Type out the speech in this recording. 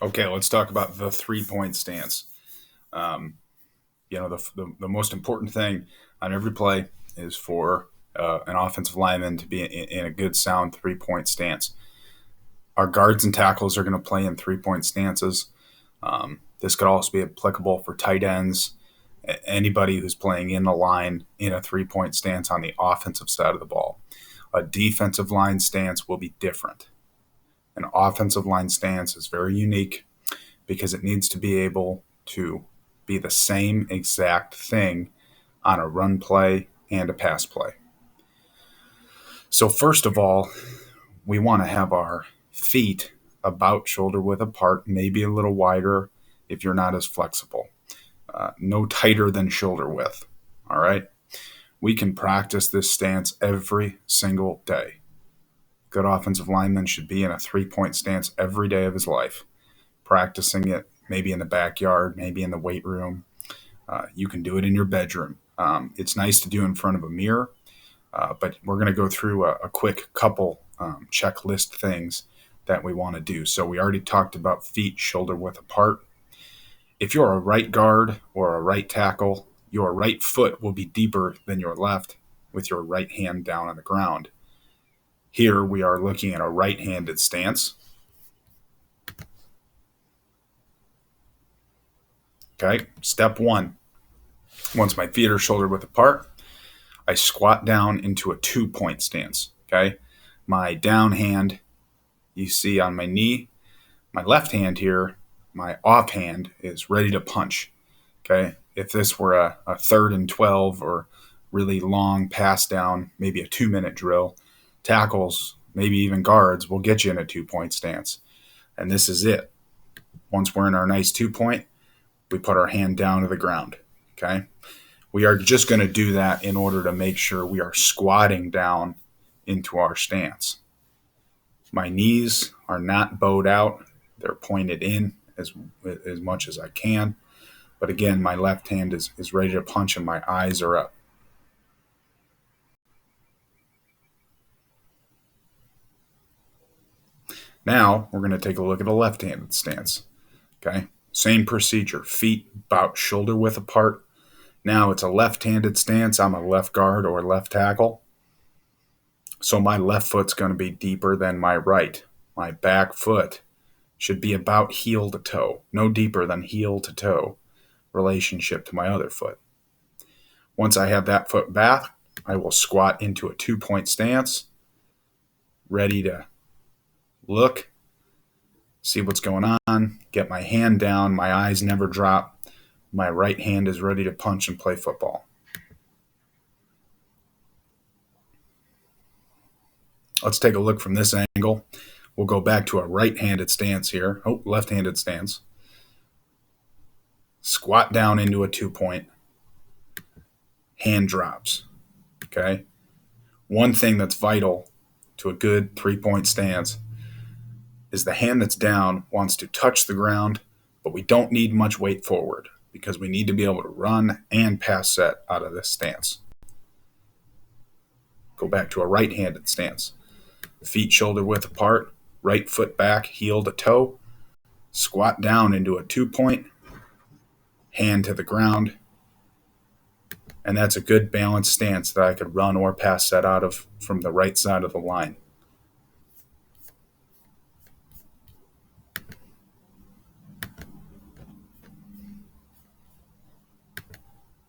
Okay, let's talk about the 3-point stance. Um, the most important thing on every play is for an offensive lineman to be in a good, sound 3-point stance. Our guards and tackles are going to play in 3-point stances. This could also be applicable for tight ends, anybody who's playing in the line in a 3-point stance on the offensive side of the ball. A defensive line stance will be different. An offensive line stance is very unique because it needs to be able to be the same exact thing on a run play and a pass play. So first of all, we want to have our feet about shoulder width apart, maybe a little wider if you're not as flexible. No tighter than shoulder width. All right. We can practice this stance every single day. Good offensive lineman should be in a 3-point stance every day of his life, practicing it maybe in the backyard, maybe in the weight room. You can do it in your bedroom. It's nice to do in front of a mirror, but we're going to go through a quick couple checklist things that we want to do. So we already talked about feet shoulder width apart. If you're a right guard or a right tackle, your right foot will be deeper than your left with your right hand down on the ground. Here we are looking at a right-handed stance. Okay, step one. Once my feet are shoulder width apart, I squat down into a 2-point stance. Okay, my down hand you see on my knee, my left hand here, my off hand is ready to punch. Okay, if this were a 3rd and 12 or really long pass down, maybe a 2-minute drill, tackles, maybe even guards will get you in a 2-point stance. And this is it. Once we're in our nice 2-point, we put our hand down to the ground. Okay, we are just going to do that in order to make sure we are squatting down into our stance. My knees are not bowed out. They're pointed in as much as I can. But again, my left hand is ready to punch and my eyes are up. Now we're going to take a look at a left-handed stance. Okay, same procedure. Feet about shoulder width apart. Now it's a left-handed stance. I'm a left guard or left tackle. So my left foot's going to be deeper than my right. My back foot should be about heel to toe, no deeper than heel to toe relationship to my other foot. Once I have that foot back, I will squat into a 2-point stance, ready to look, see what's going on, get my hand down, my eyes never drop. My right hand is ready to punch and play football. Let's take a look from this angle. We'll go back to a right-handed stance here. Left-handed stance. Squat down into a 2-point. Hand drops. Okay? One thing that's vital to a good 3-point stance is the hand that's down wants to touch the ground, but we don't need much weight forward because we need to be able to run and pass set out of this stance. Go back to a right-handed stance. Feet shoulder width apart, right foot back, heel to toe. Squat down into a 2-point, hand to the ground. And that's a good balanced stance that I could run or pass set out of from the right side of the line.